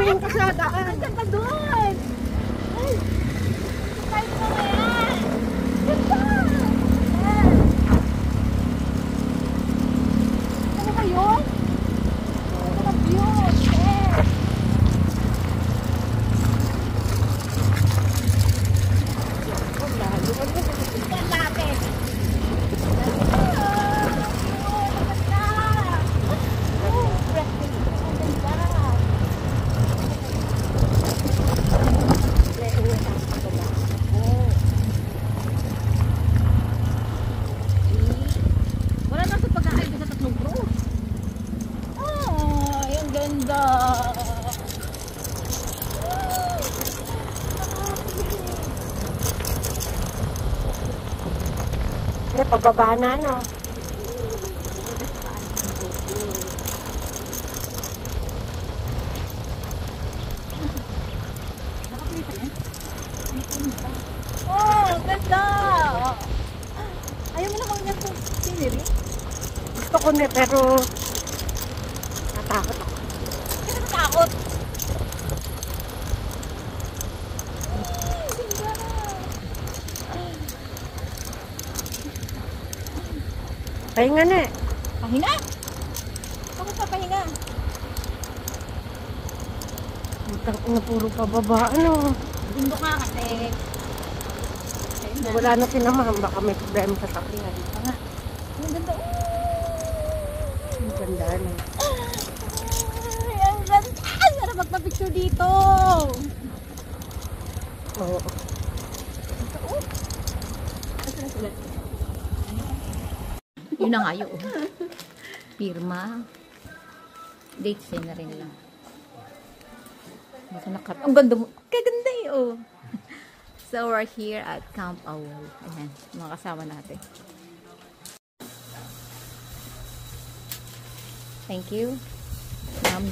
tumingin ka sa daan. Nandiyan ka doon. Ay, kahit mo na yan. Ganda. Yan. Ano ba yun? Ano ba yun? Yes. Yan natin. Wala na sa pagkakain sa tatlong bro. Ah, yung ganda. Pababa na, no? Oh, ganda. Ayaw mo naman yan sa scenery? Gusto ko na, pero natakot ako. Hindi ka natakot. Ganda. Pahinga na eh. Pahinga? Bakit pa pahinga? Utang na puro pababa, ano? Gundo ka kasi. Wala na sinamahan, baka may problema sa sakyan. Nga. Ang ganda. Ang ganda, ano? Ay, ang ganda. Sarap magpa-picture dito. Oo. Yun na nga yun. Pirma. Date sign na rin lang. Ang ganda mo. Kaganda eh, oh. So, we're here at Camp Awol. Ayan, mga kasama natin. Thank you. Camp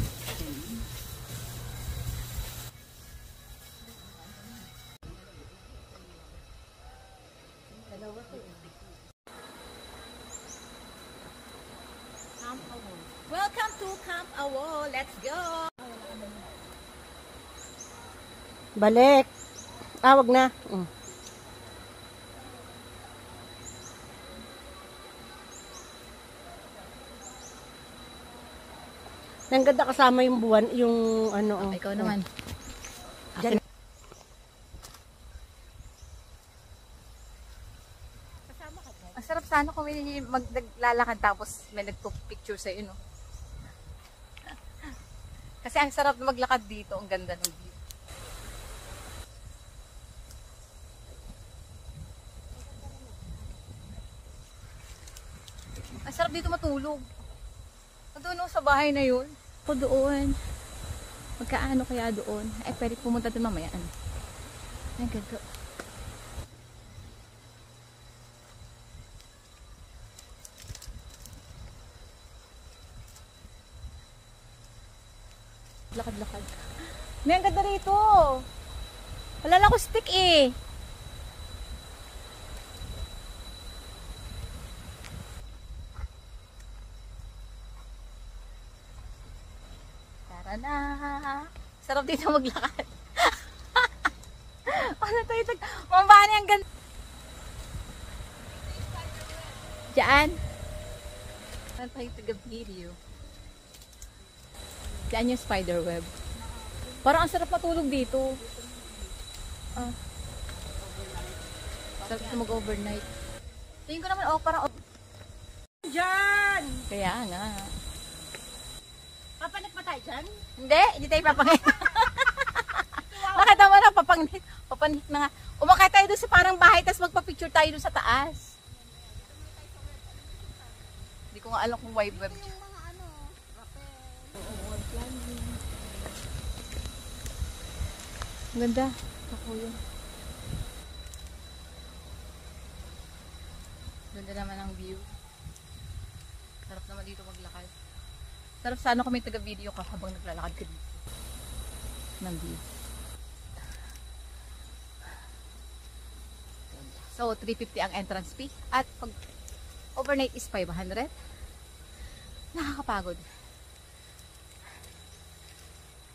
Awol. Welcome to Camp Awol. Let's go! Balik. Wag na. Ang ganda kasama yung buwan, yung ano. Ikaw naman. Diyan. Ang sarap sana kung may maglalakad tapos may nagpo-picture sa'yo, no? Kasi ang sarap na maglakad dito. Ang ganda ng view. Ang sarap dito matulog. Doon sa bahay na yun. Ako doon. Magkaano kaya doon? Ay, pwede pumunta doon mamaya. Ano? Ay, ganda. Lakad-lakad. May ang ganda rito. Wala lang ako stick eh. Tara na. Sarap dito maglakad. Ano tayo? Mambani ang ganda. Diyan. Ano tayo taga-video? Diyan yung spider web. Parang ang sarap matulog dito. Sarap dito mag-overnight. Tingin ko naman, parang... Diyan! Kaya nga. Papanik pa tayo dyan? Hindi tayo papangit. Nakita mo na, papanit na nga. Umakay tayo doon sa parang bahay, tapos magpa-picture tayo doon sa taas. Hindi ko nga alam kung wide web. Ang ganda. Ako yun. Ganda naman ang view. Sarap naman dito maglakad. Sarap sana kung may taga-video ka habang naglalakad ka dito. Ng view. So, 350 ang entrance fee. At pag overnight is 500. Nakakapagod.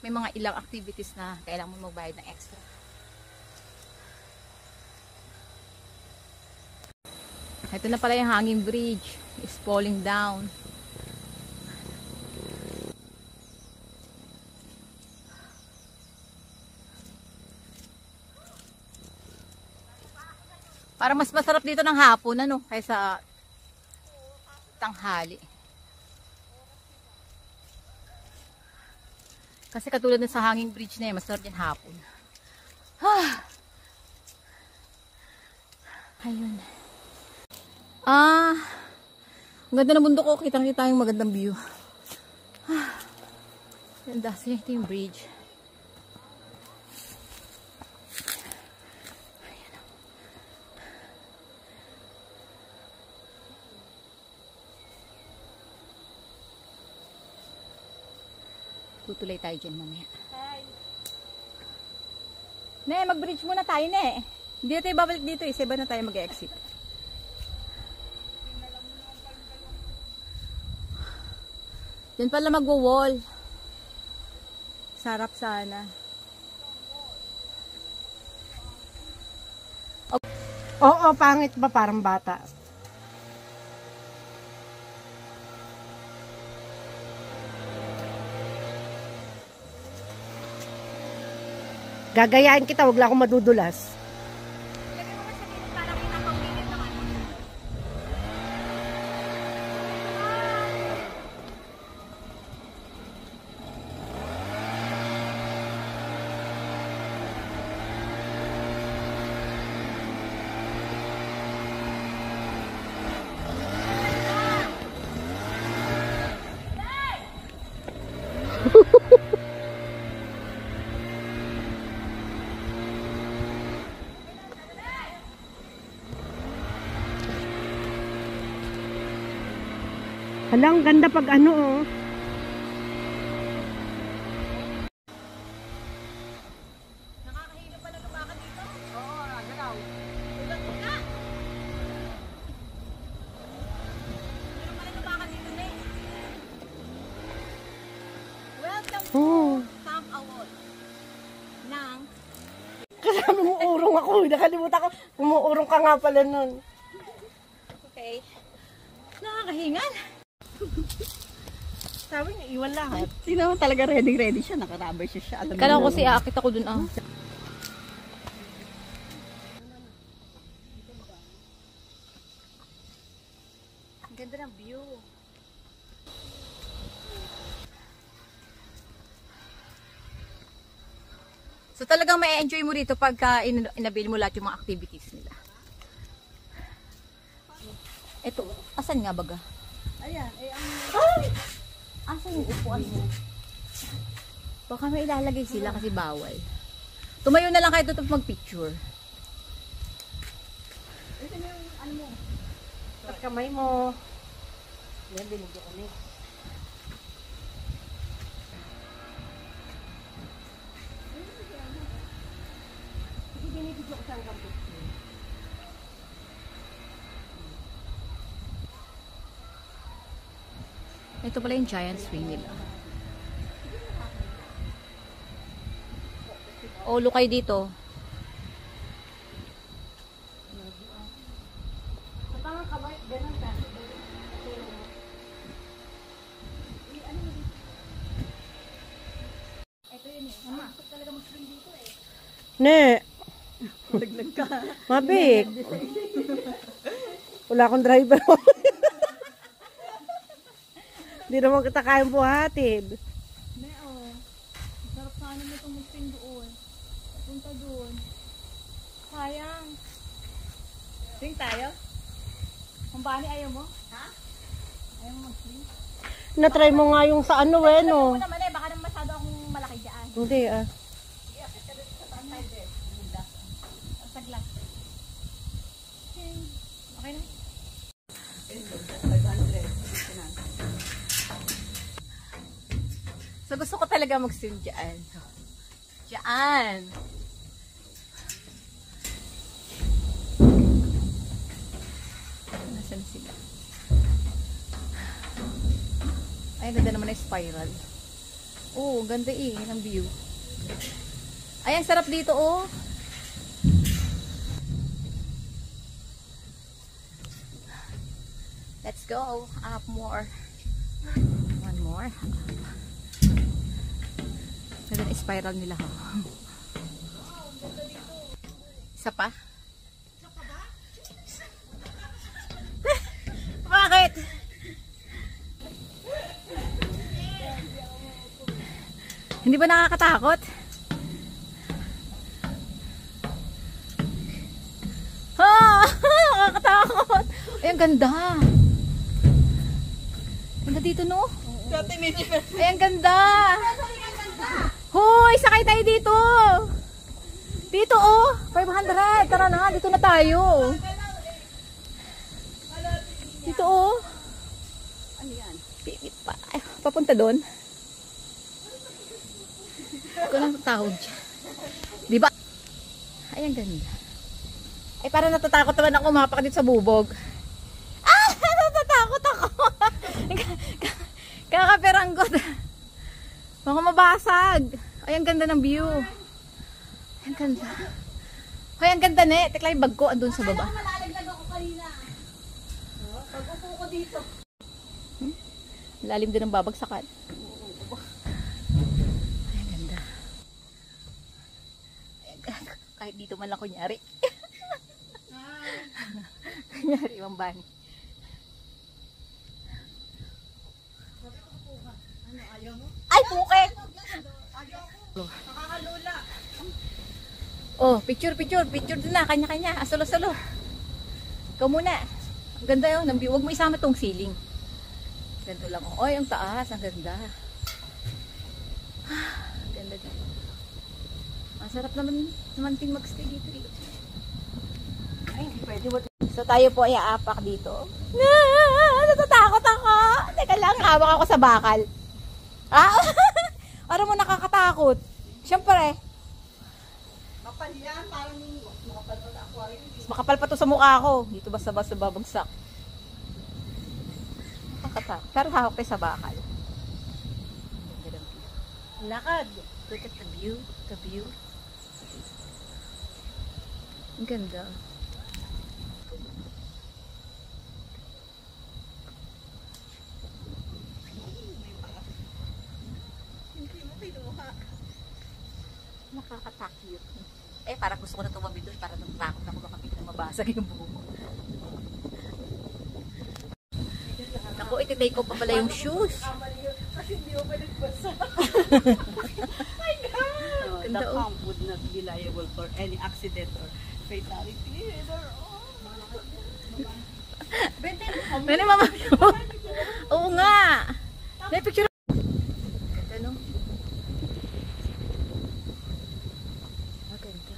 may mga ilang activities na kailangan mo magbayad ng extra. Ito na pala yung hanging bridge. It's falling down. Para mas masarap dito ng hapon, ano, kaysa tanghali. Kasi katulad ng sa hanging bridge na yan, masarap yan hapon. Ayun. Ang ganda ng bundok ko. Kitang-kita yung magandang view. Ganda. Ito yung bridge. Tutulay tayo dyan mamaya. Ne, mag-bridge muna tayo, ne. Hindi na tayo babalik dito eh. Sa iba na tayo mag-exit. Yan pala magwo-wall. Sarap sana. Oo, pangit ba? Parang bata. Gagayain kita, wag lang akong madudulas. Hala, ang ganda pag ano, oh. Nakakahilo pala lumakan dito? Oo, nagalaw. Ugat mo na! Meron pala lumakan dito na eh. Welcome to Camp Awol. Nang Kasama mo urong ako. Nakalimutan ko. Umuurong ka nga pala nun. okay. Nakakahingan. Sabi niya, iwan lahat. Sino talaga ready siya, nakarabay siya. Alam Kala ko kasi aakit ako dun ah. Ang ganda ng view. So talagang may enjoy mo rito pagka inabil mo lahat yung mga activities nila. Ito, asan nga baga? Ayan, Asan yung upuan mo? Baka may ilalagay sila kasi bawal. Tumayo na lang kayo dito mag-picture. At kamay mo. Yan, binigyan kami. Binibigyan ko siyang kapit. Ito pala yung giant swing nila. O, lukay dito. Kapag kamay, ganun ka. Ito yun eh. Ama, talaga mag-swing dito eh. Ne. Laglag ka. Mabik. Wala akong driver. Hindi naman kita kayang buhatin. Neo, sarap sana mo itong mag-swing doon. Punta doon. Sayang. Swing tayo? Ang bani, ayaw mo? Ha? Ayaw mo mag-swing? Na-try mo nga yung sa ano eh, Alam no? mo naman eh, baka naman masyado akong malaki dyan. Hindi ah. Sa glass. Okay na. So gusto ko talaga mag-swim dyan. Dyan! Nasaan sila? Ay, ganda naman na spiral. Oh, ganda eh, ng view. Ay, ang sarap dito oh. Let's go up more. One more. Ganda spiral nila ha. Isa pa? Bakit? Hindi ba nakakatakot? Ah! Nakakatakot! Ay, ang ganda! Ganda dito, no? Ay, ang ganda! Hoy! Sakay tayo dito! Dito, oh! 500! Tara na, dito na tayo! Dito, oh! Ano yan? Pipit pa. Ay, papunta doon. Ito lang tawag dyan. Diba? Ay, ang ganda. Ay, parang natatakot naman ako mapak dito sa bubog. Ah! Natatakot ako. Kakaperanggot. Mga mabasag. Ay, ang ganda ng view. Ay, ang ganda. Ay, ang ganda ne. Tekla yung bag ko andun sa baba. Malalaglag ako kanina. Pag-upo ko dito. Lalim din ang babagsakan. Ay, ang ganda. Kahit dito man lang kunyari. Kunyari, ibang bani. Ano, ayaw mo? Ay, pukit! Nakakalula. Oh, picture din na, kanya-kanya, asalo-salo. Ikaw muna. Ang ganda yun, huwag mo isama tong ceiling. Ganito lang. Oy, ang taas, ang ganda. Ang ganda dito. Masarap naman ting magstay dito. Ay, hindi pwede. So tayo po ay aapak dito. Natatakot ako. Teka lang, hawak ako sa bakal. Ah, para mo nakakatakot. Siyempre, Kapal yan, parang makapal pa sa aquarium. mas makapal pa to sa mukha ko. Dito basta-basta babagsak. Nakakatakot. Pero hawak tayo sa bakal. Lakad. Look at the view. The view. Ang ganda. Hindi mo pinuha. Nakakatakot. Eh, parang gusto ko na tumabi doon para natakot ako baka biglang mabasag yung buho ko. Ako, iti-take off pa pala yung shoes. Kasi hindi mo pwede basa. Ganda, The oh. pump would not be liable for any accident or fatality. Pwede mama oo nga. May picture. Ganda, no? Maganda.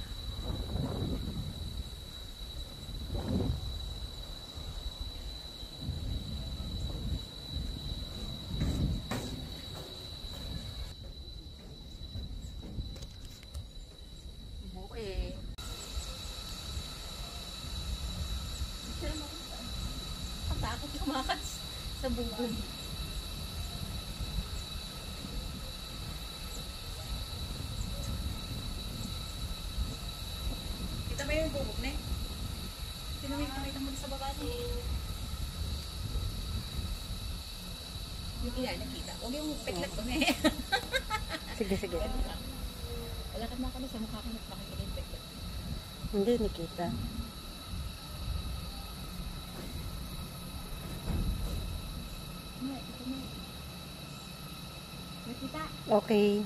Okay. Takot kumakat sa bubong. Kita ba yung bubog na eh? Sino may makita mo sa baba niya? Yung ina, nakita. Huwag yung peklat ko na eh. Sige, sige. Alakad na ako na sa mukha ko na makikita yung peklat. Hindi, Nikita. Nakita? Okay.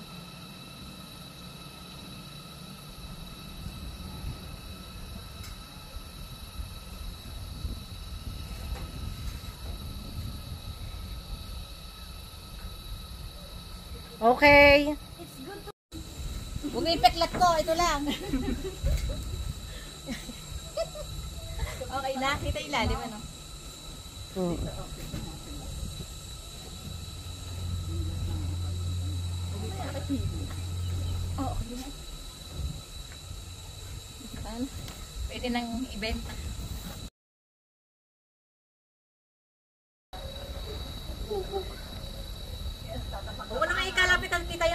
Okay. Huwag yung peklat ko, ito lang. Okay na, kita ilalim ano? Hmm. Oo, okay na. Pwede nang ibenta. Huwag na nga ikalapit ang kita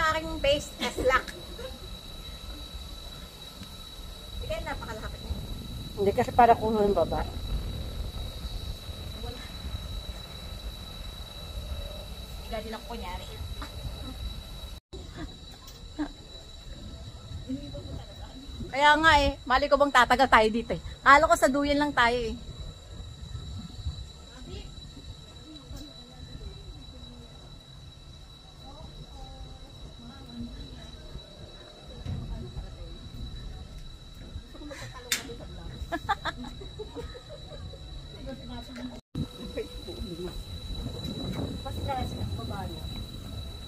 Hindi kasi para kuha yung baba. Dati lang kunyari. Kaya nga eh, mali ko bang tatagal tayo dito eh. Kala ko sa duyan lang tayo eh.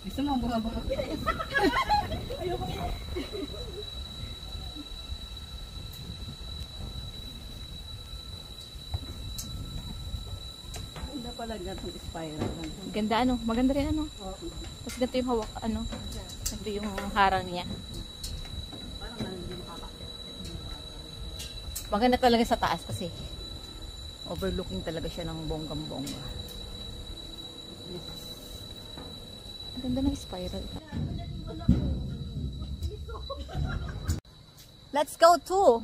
Gusto mo bunga-bunga? Hindi pala dyan itong spiral. Ganda ano, maganda rin ano. Tapos ganito yung hawak, ano. Ganito yung harang niya. Parang hindi makakakit. Maganda talaga sa taas kasi overlooking talaga siya ng bonggang-bongga. Ang ganda ng spiral. Let's go to!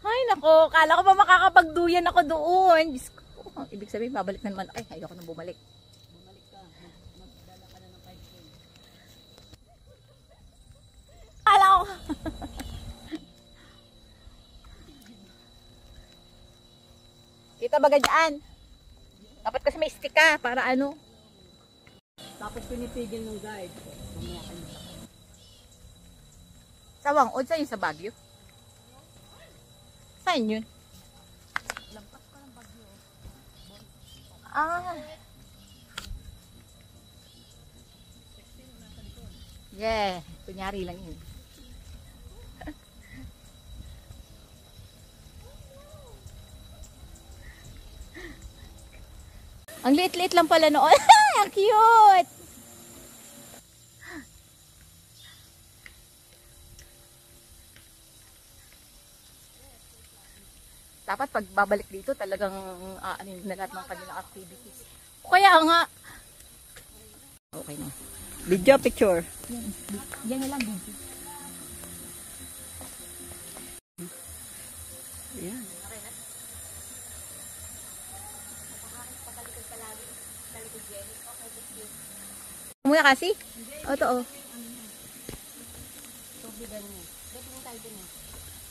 Ay nako, kala ko pa makakapagduyan ako doon. Diyos ko. Ibig sabihin, babalik na naman. Ay, ayoko na bumalik. Bumalik ka. Magdala ka na ng 5K. Kala ko. Kita ba dyan? Dapat kasi may stick ka para ano. Tapos pinipigil ng guide. Mamaya ka na. Sa Wangod, saan yun sa Baguio? Saan yun? Lampas ka ng Bagyo. Ah. Yeah, kunyari lang yun. Ang liit-liit lang pala noon. Ang cute! Dapat pag babalik dito talagang ano na lahat ng kanilang activities. Kaya nga. Okay na. Video picture. Yan na lang video. Ayan. Muna kasi? O, ito o.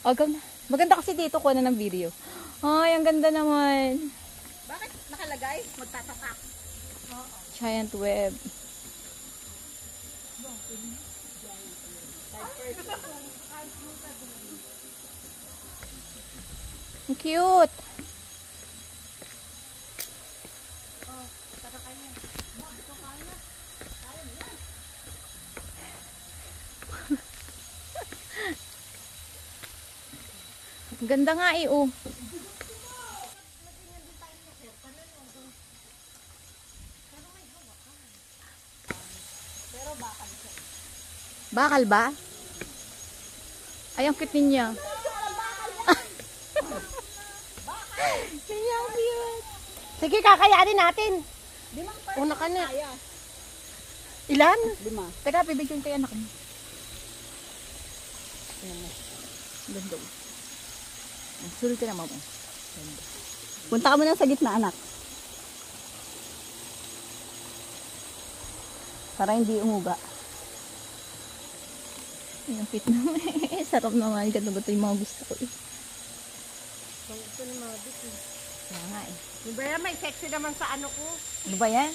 O, maganda kasi dito ko na ng video. Ay, ang ganda naman. Bakit nakalagay? Magtatatak. Giant web. Ang cute. Ang ganda nga eh, oh. Bakal ba? Ay, ang cute niya. Ang cute. Sige, kakayanin natin. Una ka na. Ilan? 5. Teka, bibigyan kayo anak mo. Ganda. Sulit ka na, mama. Ganda. Punta ka muna sa gitna, anak. Para hindi umuga. Ay, ang cute naman. Sarap naman. Ganda ba ito yung mga gusto ko eh. Ito na mga biti. Kaya nga eh. Diba yan, may sexy naman sa ano ko. Ano ba yan?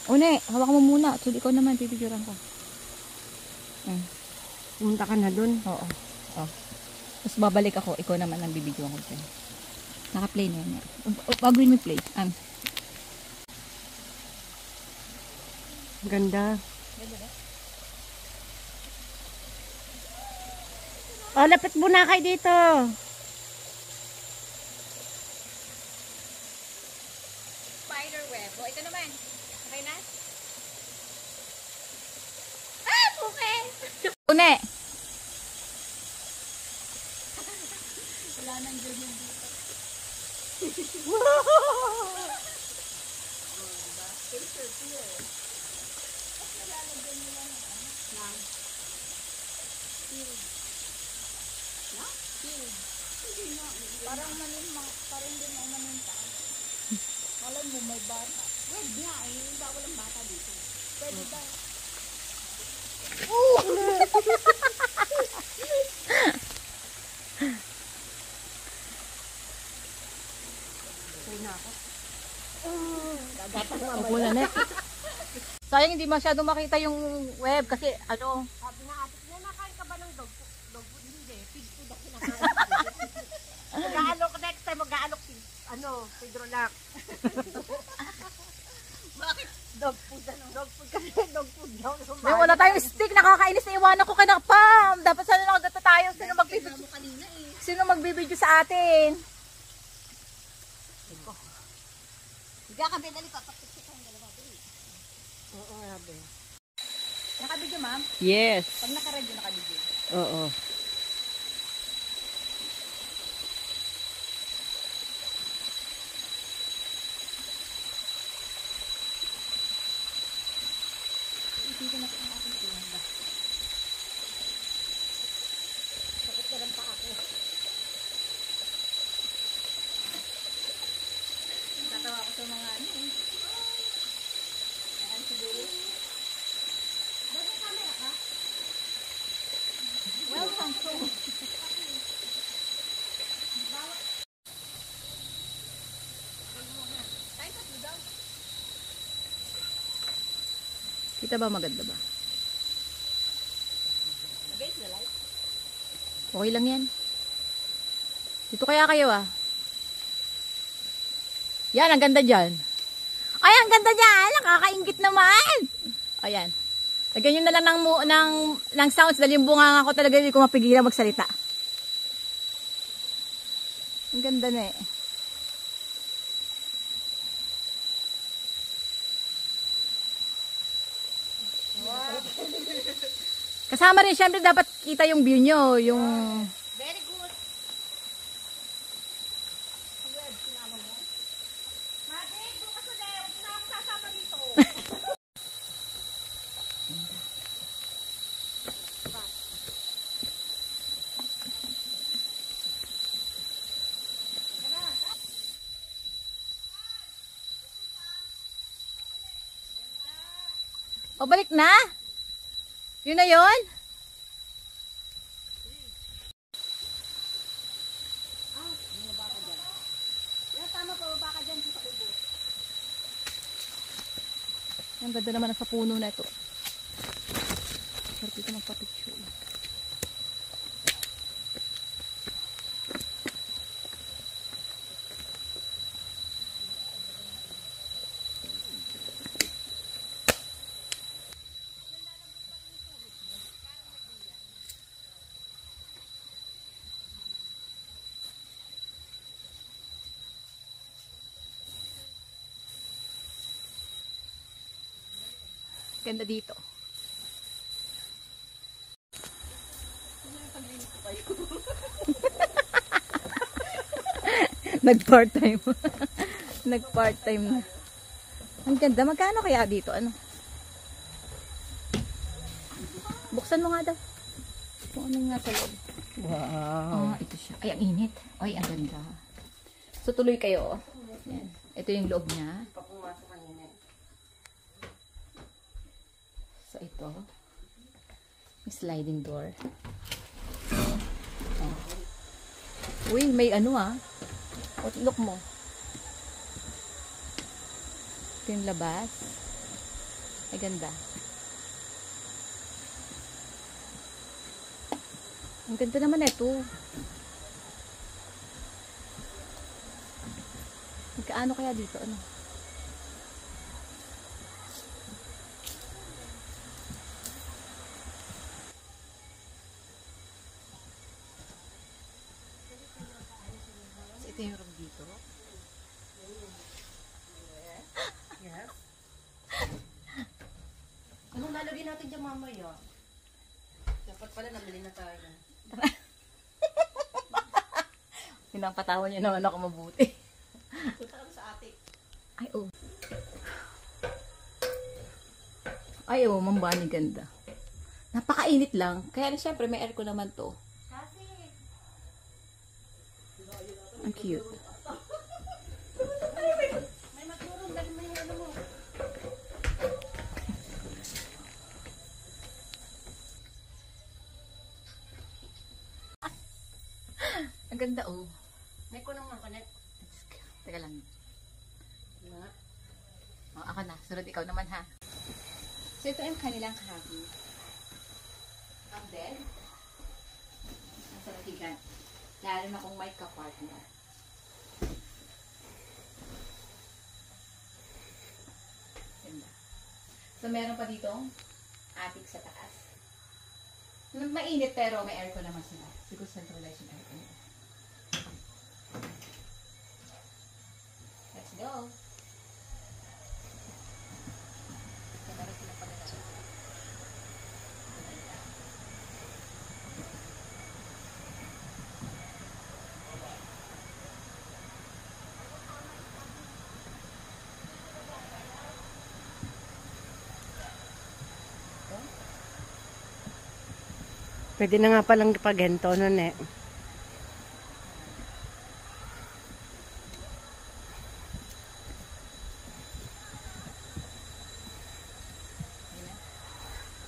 Une, hawak mo muna. So, ikaw naman, pipiguran ko. Pumunta ka na dun. Oo. Oh. Tapos babalik ako. Ikaw naman ang bibigyan ko dyan. Naka-play na yan. Baguhin mo play. Ganda. Oh, lapit muna kayo dito. Spider web. O, ito naman. Okay na? Ah, okay. Une. Wala nang ganyan dito. Parang manimang, parang hindi mo maninta. Malay mo may bata. Pwede nga eh, bawal ang bata dito. Pwede ba? Upo na net. Sayang hindi masyado makita yung web kasi ano. Sabi na ate, nakain ka ba ng dog food? Dog food? Hindi. Pig food ako kinakain. Mag-aalok next time, mag-aalok si, Pedro Lac. Bakit? Dog food, Dog food kasi, dog food daw. May wala tayong stick, nakakainis na iwanan ko kay Pam. Dapat sana nakagata tayo. Sino magbibideo sa atin? Higa ka, Benali, papatik ka ng dalawa. Oo, grabe. Nakabidyo, ma'am? Yes. Pag nakaradyo, nakabidyo. Oo. Isipin natin ang ating tulanda. Sakit ka lang pa ako. Tatawa ko sa mga ano eh. Ayan siguro. Ba't may camera ka? Welcome to. Kita ba maganda ba? Okay lang yan. Dito kaya kayo ah. Yan, ang ganda dyan. Ay, ang ganda dyan! Nakakaingit naman! Ayan. Lagyan nyo na lang ng sounds dahil yung bunganga ko talaga hindi ko mapigilan magsalita. Ang ganda na eh. Kasama rin syempre dapat kita yung view nyo, yung... Very good. Mate, bukas ulit. Huwag na akong sasama dito. O, balik na? Yun na yun? Tama pa, baba ka dyan sa ubo. Ang ganda naman sa puno na ito. Sarap dito magpa-picture. Ganda dito. Nag-part time. Nag-part time na. Ang ganda. Magkano kaya dito? Ano? Buksan mo nga daw. Kung ano nga sa loob. Wow. Ah, ito siya. Ay, ang init. Ay, ang ganda. So, tuloy kayo. Yan. Ito yung loob niya. Papumasok kanina. So, ito. May sliding door. Oh. Uy, may ano ah. Oh, look mo. Ito yung labas. Ay, ganda. Ang ganda naman ito. Magkaano kaya dito? Ano? So, ito yung room dito. Yes. Anong lalagyan natin dyan mamaya? Dapat pala nabili na tayo. Pinapatawan niyo naman ako mabuti. Punta ka sa atik. Ay, oh. Ay, oh, mambani ganda. Napakainit lang. Kaya syempre may aircon naman to. Ang cute. May magturong dahil may ano mo. Ang ganda, oh. May kunong mga connect. Teka lang. Oh, ako na. Sunod ikaw naman, ha? So, ito yung kanilang happy. Ang bed. Ang saratigan. Lalo na kung may ka-partner. Ganda. So, meron pa ditong attic sa taas. Mainit pero may aircon naman sila. Siguro centralized yung aircon nila. Let's go! Meron sila pa nila. Pwede na nga palang pagento nun eh.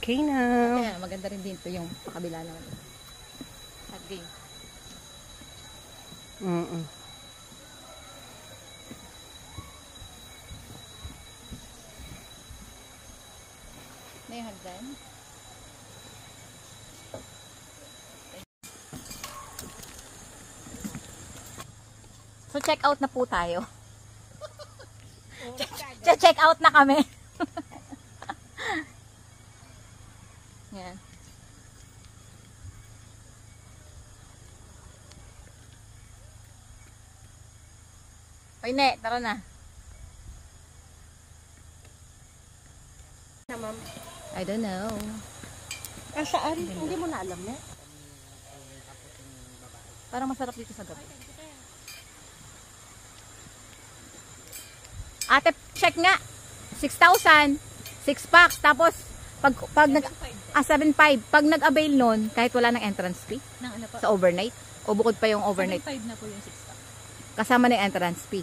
Okay na. Kaya maganda rin din ito yung pakabila naman. At game. Na yung hagdan. So check out na po tayo. Check out na kami. Yan. Oy, ne, tara na. Na, ma'am. I don't know. Saan? Hindi mo na alam na. Parang masarap dito sa gabi. Ate, check nga. 6,000. 6 packs. Tapos, pag nag... 7.5. Pag nag-avail nun, kahit wala ng entrance fee. Nang ano pa? Sa overnight. O bukod pa yung overnight. 7.5 na po yung 6 pack. Kasama na yung entrance fee.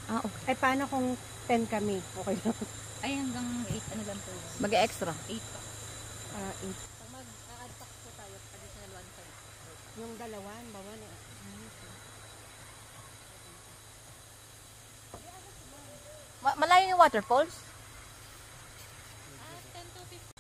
Ah, okay. Ay, paano kung 10 kami? Okay lang. Ay, hanggang 8 ano lang po. Mag-extra. 8 pack. 8. Pag mag-add pack po tayo, additional 1.5. Yung dalawa, bawa na. Malayo yung waterfalls? 10 to 15.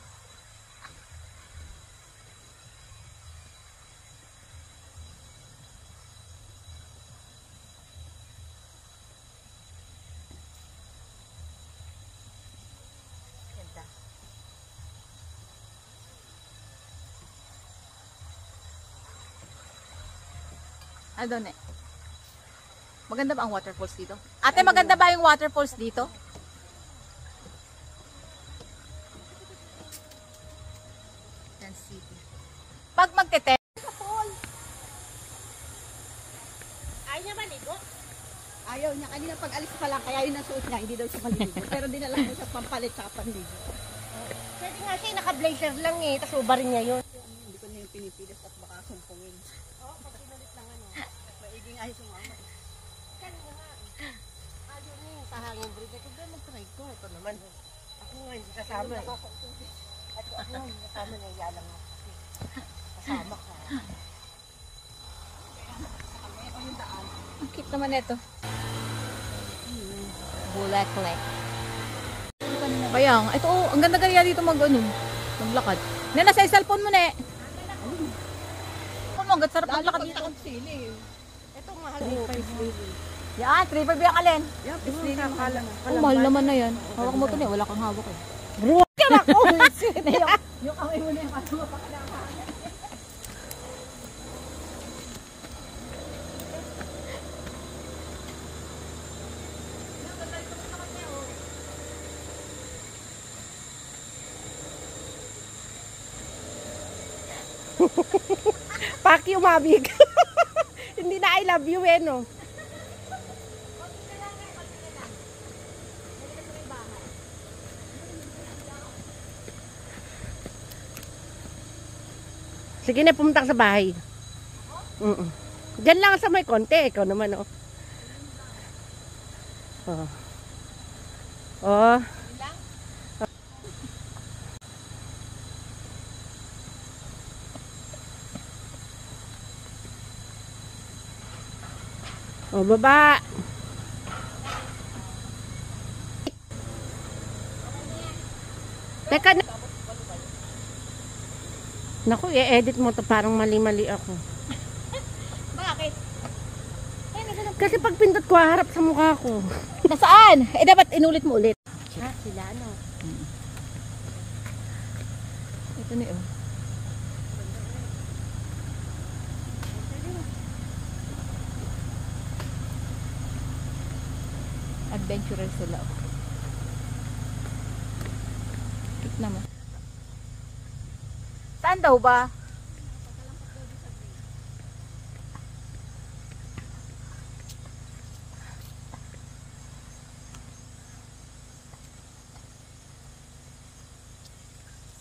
Ganda. Ano ne? Maganda ba ang waterfalls dito? Ate, maganda ba yung waterfalls dito? City. Pag magtete, Ay niya maligo? Ayaw niya. Kanina pag alis pa lang, kaya yun ang suot niya. Hindi daw siya maliligo. Pero dinala ko siya pampalit sa panligo. Pwede nga siya, naka-blazer lang eh. Tapos ubarin niya yun. Hindi ko na yung pinipilit at baka sumpungin. Oo, pag pinalit lang ano. Maiging ay sumama. Kanina nga. Ayaw niya yung tahangin breed. Kung ba mag-try ko, ito naman. Ako nga hindi kasama eh. At ako nga hindi kasama na iyalang mo. Kasama ka. ang cute naman ito. Bulaklak. Bayang, ito oh, ang ganda-ganda dito maglakad. Nena, sa cellphone mo na eh. Ano, ang sarap maglakad dito. Sili. Ito mahal dito. Yan, 3.5 yung alin. Yeah, pisili ng kala na. Oh, mahal naman na yan. Hawak mo ito niya, wala kang hawak eh. Yung kamay mo na yung kasama pa ka na. Paki umabig. Hindi na I love you eh, no? Sige na, pumunta ka sa bahay. Diyan lang sa may konti. Ikaw naman, oh. Oh. Oh. Oh, baba. Teka na. Naku, i-edit mo to parang mali-mali ako. Bakit? Kasi pag pindot ko, harap sa mukha ko. Nasaan? Eh, dapat inulit mo ulit. Ha, sila ano? Ito na yun. Adventurer sila. Kit naman. Saan daw ba?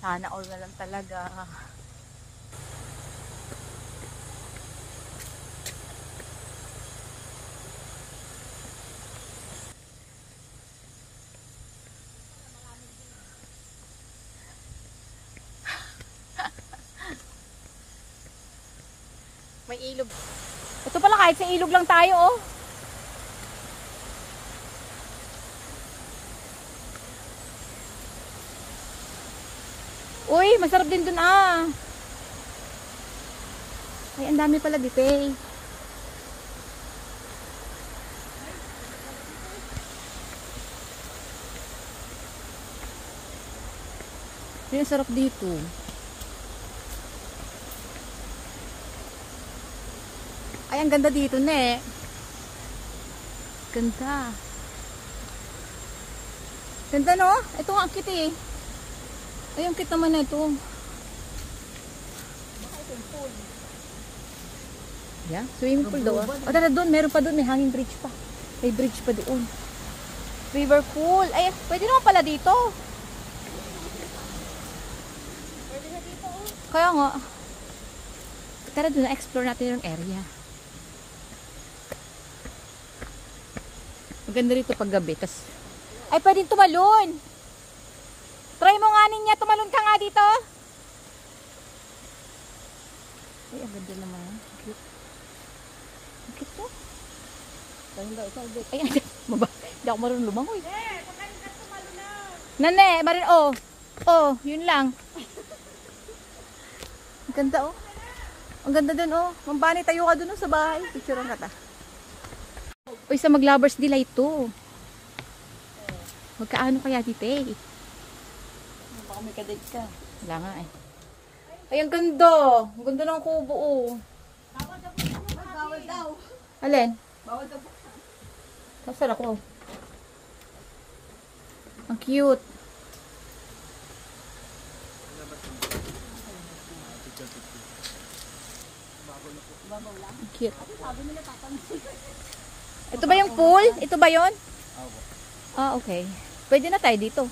Sana all na lang talaga. May ilog. Ito pala kahit sa ilog lang tayo, oh. Uy, masarap din dun, ah. Ay, ang dami pala dito, eh. Ay, ang sarap dito. Ay, ang ganda dito, ne. Ganda. Ganda, no? Ito nga, ang cute, eh. Ay, ang cute naman na ito. Yeah, swimming pool daw. O, tara doon. Meron pa doon. May hanging bridge pa. May bridge pa doon. River pool. Ay, pwede naman pala dito. Pwede na dito, oh. Kaya nga. Tara doon, na-explore natin yung area. Maganda rito pag gabi. Ay, pwede tumalon. Try mo nga niya. Tumalon ka nga dito. Ay, ang ganda naman. Cute. Ang cute to. Ay, hindi ako marunong lumangoy. Nane, marin, oh. Oh, yun lang. Ang ganda, oh. Ang ganda dun, oh. Mambani, tayo ka dun, oh, sa bahay. Picturean ka ta. Uy, sa Mag-Lovers Delight to. Magkaano kaya dito, eh? Baka may kadate ka. Wala nga, eh. Ay, ang ganda. Ang ganda ng kubo, oh. Bawal daw. Alin? Bawal daw. Nasaan ako? Ang cute. Ang cute. Ito ba yung pool? Ito ba yun? Ah, okay. Pwede na tayo dito.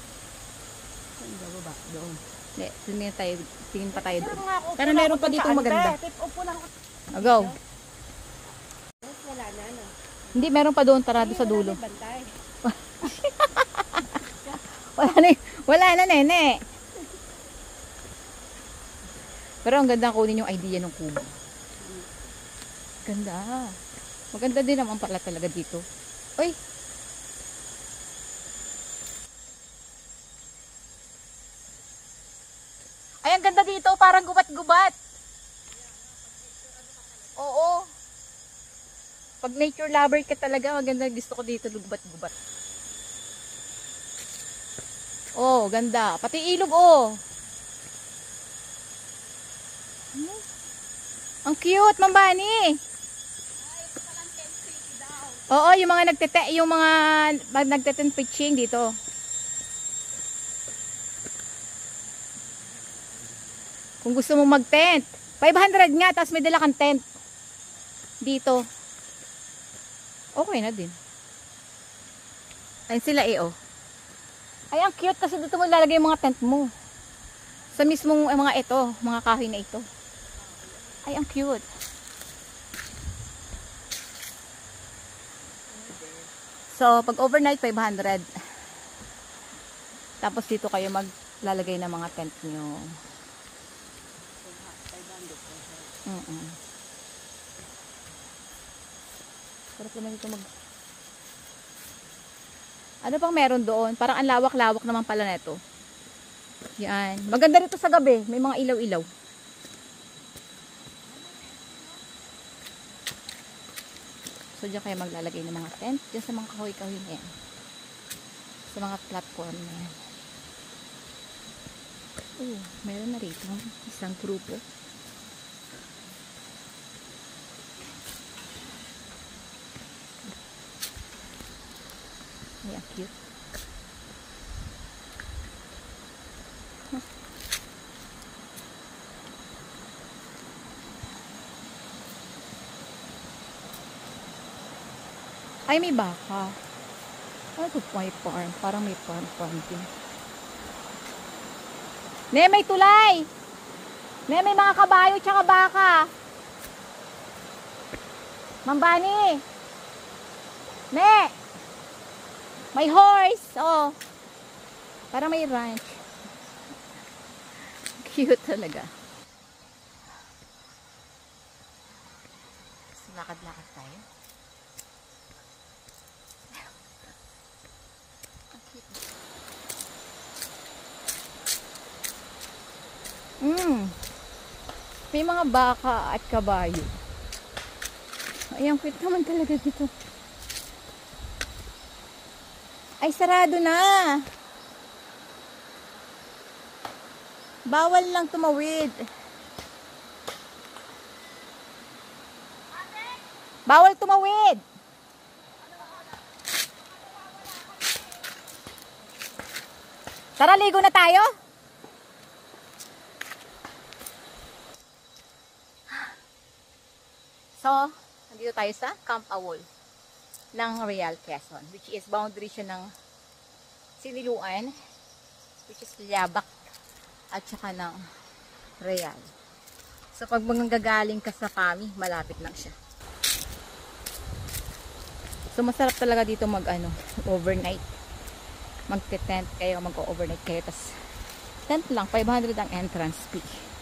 Hindi, tingin tayo. Tingin pa tayo doon. Pero meron pa dito maganda. Oh, go. Wala na, no? Hindi, meron pa doon. Tara doon sa dulo. Bantay. Wala na, nene. Pero ang ganda kunin yung idea ng kubo. Ganda. Maganda din naman pala talaga dito. Uy! Ay, ang ganda dito. Parang gubat-gubat. Oo. Pag nature lover ka talaga, maganda. Gusto ko dito gubat-gubat. Oh, ganda. Pati ilog, oh. Ang cute, Mambani. Oo, yung mga nagte-tent pitching dito. Kung gusto mo mag-tent, 500 nga, tapos may dala kang tent. Dito. Okay na din. Ayun sila oh. Ay, ang cute kasi dito mo lalagay yung mga tent mo. Sa mismong mga ito, mga kahoy na ito. Ay, ang cute. So, pag overnight, 500. Tapos dito kayo maglalagay ng mga tent nyo. Sarap naman dito Ano pang meron doon? Parang ang lawak-lawak naman pala neto. Yan. Maganda rito sa gabi. May mga ilaw-ilaw. So, dyan kayo maglalagay ng mga tent. Dyan sa mga kahoy-kahoy na yan. Sa mga platform na yan. Oh, meron na rito. Isang grupo. Ayan, cute. Ay, may baka. Ano ito? May farm. Parang may farm din. Ne, may tulay! Ne, may mga kabayo tsaka baka. Mambani! Ne! May horse! Oh! Parang may ranch. Cute talaga. Lakad-lakad tayo. May mga baka at kabayo. Ayan, cute naman talaga dito. Ay, sarado na. Bawal lang tumawid. Bawal tumawid. Tara, ligo na tayo. So, nandito tayo sa Camp Awol ng Real Quezon, which is boundary siya ng Siniluan, which is Liabac, at saka ng Real. So, pag manggagaling ka sa Pami, malapit lang siya. So, masarap talaga dito overnight. Magte-tent kayo, mag-overnight kayo. Tapos, tent lang, 500 ang entrance fee.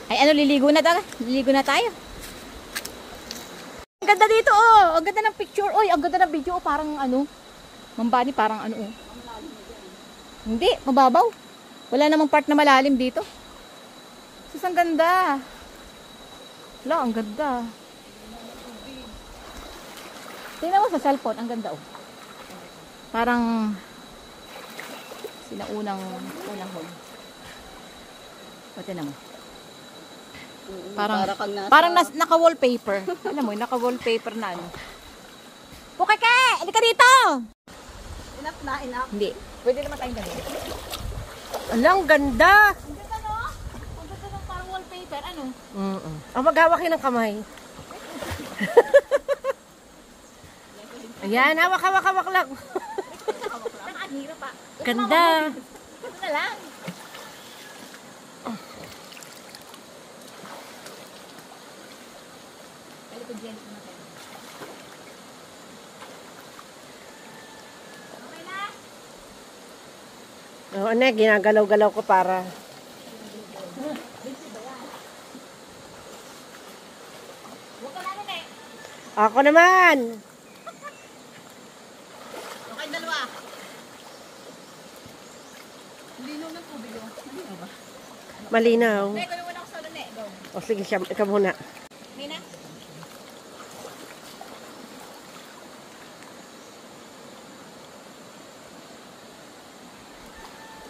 Ay, liligo na tayo. Liligo na tayo. Ang ganda dito, oh. Ang ganda ng picture. Oy, ang ganda ng video. Oh. Parang Mambani, parang oh. Hindi, mababaw. Wala namang part na malalim dito. Sus, ang ganda. Wala, ang ganda. Tingnan mo sa cellphone. Ang ganda, oh. Parang unang hole. Pati naman. Parang naka-wallpaper. Alam mo, naka-wallpaper na Pukeke! Hindi ka dito! Enough. Hindi. Pwede naman tayong ganito. Alang, ganda! Ang ganda, no? Ang ganda ng parang wallpaper. Ang maghawakin ng kamay. Ayan, hawak lang. Ang hirap pa. Ganda. Ito na lang. Oo, ginagalaw-galaw ko para. Ako naman. Okay, dalawa. Linaw ng tubig, oh. Malinaw ba? Malinaw. Hindi, gano'n muna ako sa ulan, Go. O sige, ikaw muna. Mina?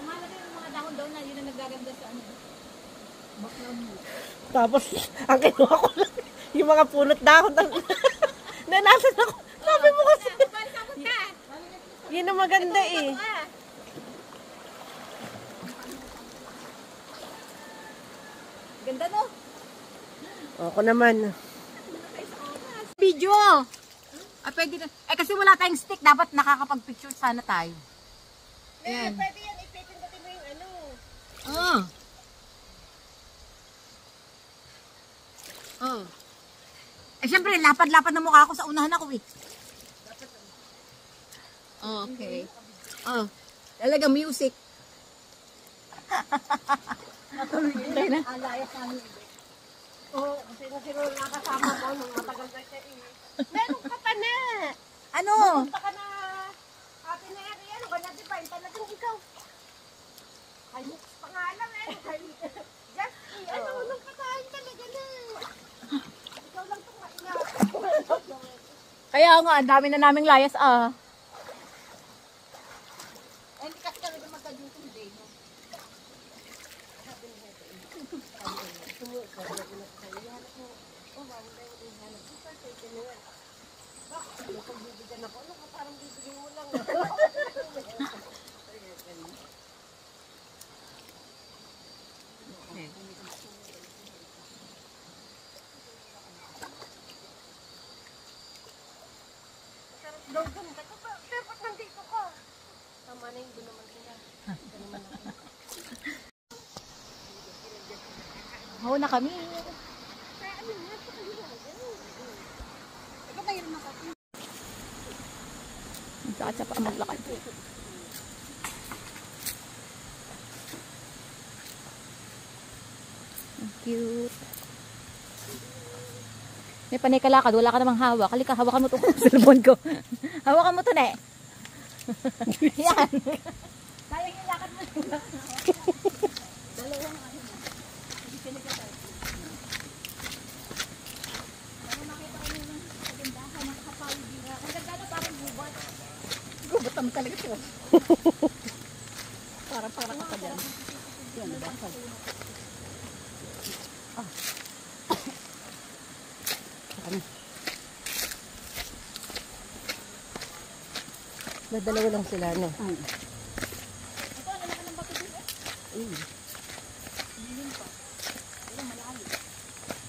Umalagay yung mga dahon-dahon na yun ang naggaganda sa baklang mo. Tapos, ang kinuha ko lang, yung mga punot dahon. Nanasan ako. Sabi mo kasi. Yun ang maganda eh. Ganda no? Ako naman. Video! Pwede na. Kasi wala tayong stick. Dapat nakakapag-picture sana tayo. Ayan. Pwede yan. Ipipindutin mo yung ano. Oh. Oh. Siyempre, lapad-lapad na mukha ako sa unahan ako eh. Okay. Oh. Talaga music. Natuloy na. Alaya sa amin. Oo, sino nakasama mo nung matagal na siya eh. Meron ka pa na. Ano? Punta ka na. Ate na yan, ano ka na, di ba? Talagang ikaw. Kayo, pangalan eh. Just, ano, nung kakain talaga na. Ikaw lang itong maingat. Kaya nga, ang dami na naming layas Hindi kasi kami na magka-duty day, no? Pagbibigyan ako, ano ka parang bibigyan mo lang. Daw doon ka ba? Dapat nandito ka. Tama na yung doon naman sila. Ito naman ako. Oo na kami. Saka pa maglakad. Ang cute. May panay ka lakad, wala ka namang hawak. Halika, hawakan mo itong cellphone ko. Hawakan mo ito na eh. Yan. Kaya yung lakad mo. Dalawang ano na. Hindi pinagkatay. Para makita ko yung kagandahan ng kapawid. Ang ganda na parang gubat. Gubat naman talaga ito. Parang ka pa dyan. Yan, bakal. Dalawa lang sila, no? Ito, nalaman ng bato dito.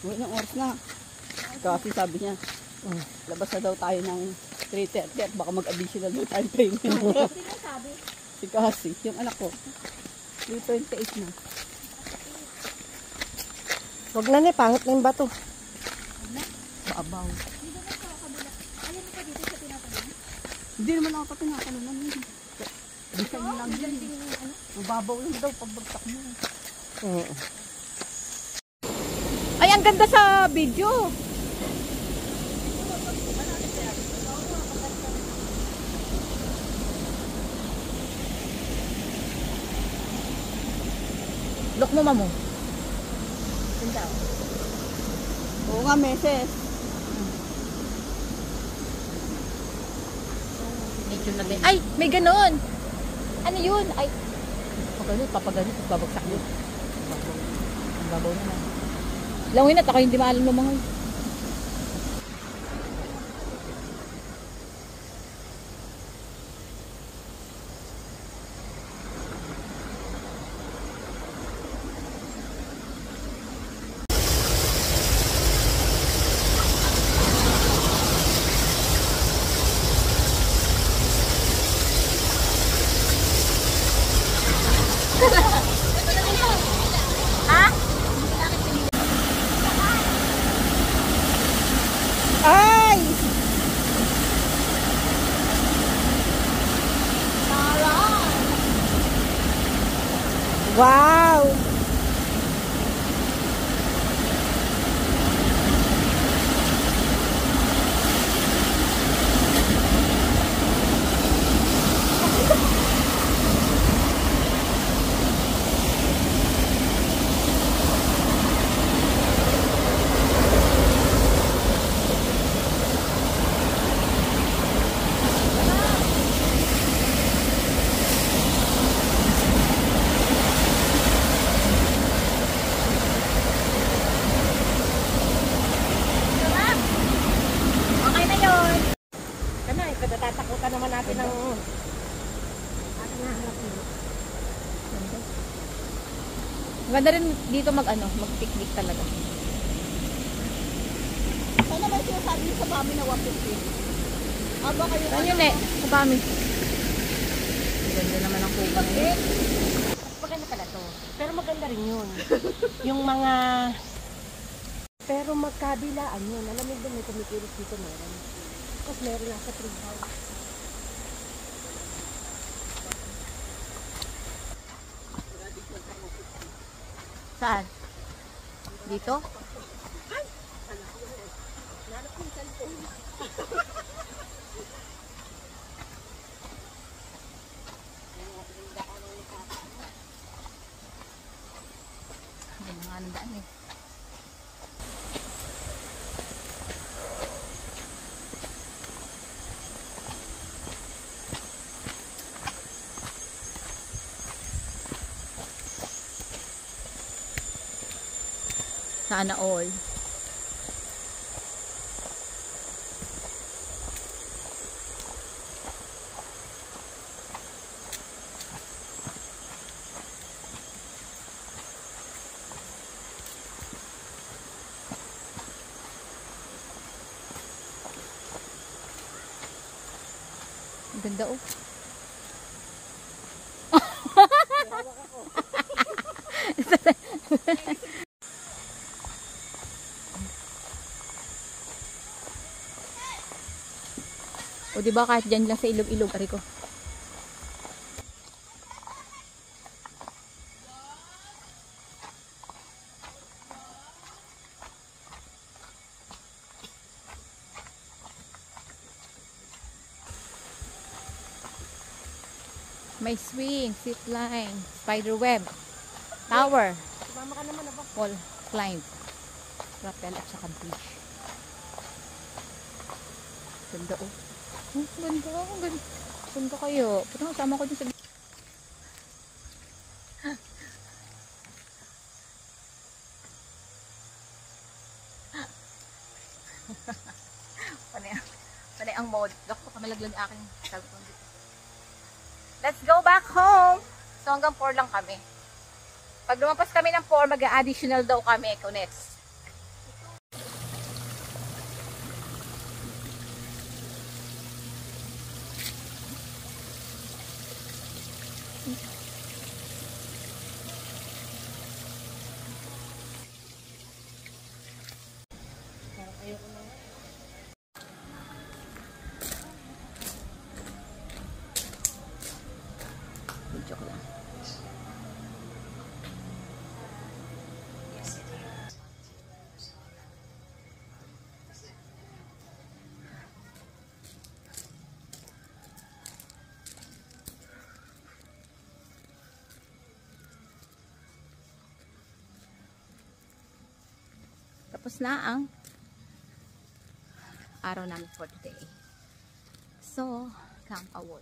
Ilang oras na. Kasi sabi niya, labas na daw tayo ng 3:30 at baka mag-additional na time payment. Sino sabi? Si Kasi, yung anak ko. 3:28 na. Huwag na na, pangit na yung bato. Baabaw. Dito na sa kabila. Ayan mo pa dito sa tinatabi. Hindi naman ako patinatanong yun. Bisa mo lang yun. Mababaw lang daw pagbagtak mo. Ay, ang ganda sa video. Look mo, mamo. Ganda. Oo nga, meses. Medyo na din. Ay, may ganon. Ano yun? Ay, papagano, babagsak yun. Ang babaw naman. Langin at ako hindi maalam ng mga yun. Ha? Maganda rin dito mag-picnic talaga. Sana ba sinasabi niyo sa Bami na 150? Aba kayo Saan yun eh? Sa Bami. Ganda naman ang kubo na yun. Maganda pala to. Pero maganda rin yun. Yung mga... Pero magkabilaan yun. Alam mo ba may kumikilos dito meron. Tapos meron nasa tree house. Saan? Dito? Ganda nga ng daan eh. Sana all. Ang ganda oh. O diba kahit dyan lang sa ilog-ilog, ari ko. May swing, zip line, spider web, tower, Sumama ka naman ba? wall climb, rappel at saka bridge. Ganda oh. Ganda, ganda. Ganda kayo. Putang sama ko dun sa... Panay ang mode. Dako pa kamalaglag aking cellphone dito. Let's go back home! So hanggang 4 lang kami. Pag lumampas kami ng 4, mag-additional daw kami. Kunex. Joke lang. Tapos na ang araw namin for today. So, Camp Awol.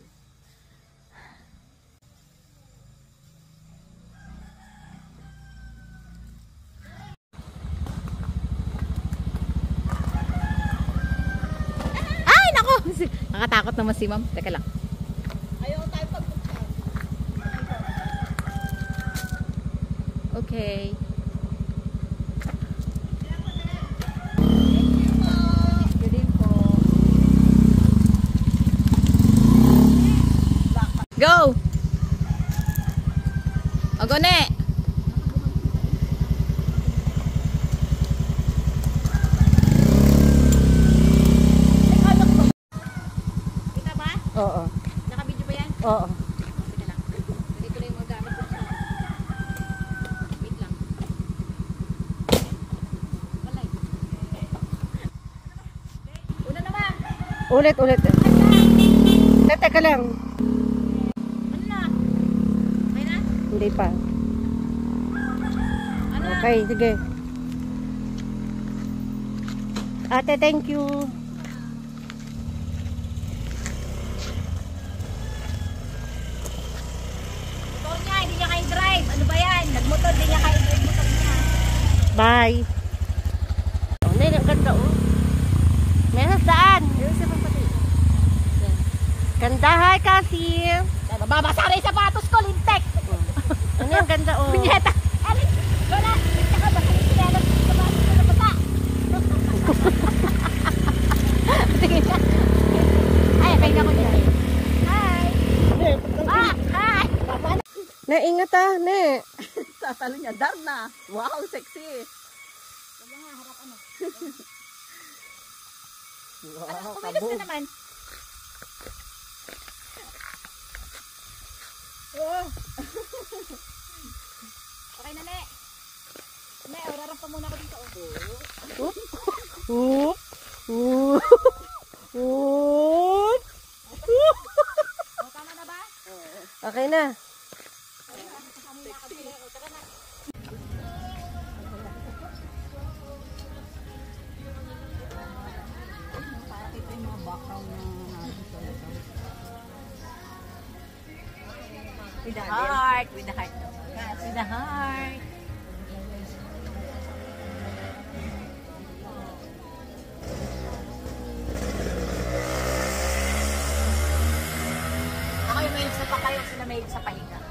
Ay, nako! Nakatakot naman si ma'am. Teka lang. Ayaw tayo pagpunta. Okay. Go! Agone! Kita ba? Oo. Naka-video ba yan? Oo. Sige lang. Dito na yung mga gamit ko sa... Wait lang. Walay. Una naman! Ulit. Teka lang. Ano na? Okay na? Hindi pa. Ano na? Okay, sige. Ate, thank you. Motor niya, hindi niya kayo drive. Ano ba yan? Nagmotor, hindi niya kayo drive motor niya. Bye. Oh, ang ganda oh. Meron saan? Ayun sa pagpati. Ganda, hi, Cassie. Babasa rin sapatos ko, lintek. Ano yung ganda oh. Punyeta. Alis. Ingat ah, ne. Sasalo niya, Darna. Wow, sexy. Wow, Kumilos ka naman. Okay na, Ne. Ne, orarang pa muna ako dito. Oop. Oop. Oop. O, tama na ba? Okay na. Ito yung mga background na natin talaga. With the heart. With the heart. Yes, with the heart. Ako yung mahilig sa pakayo, sila mahilig sa pahinga.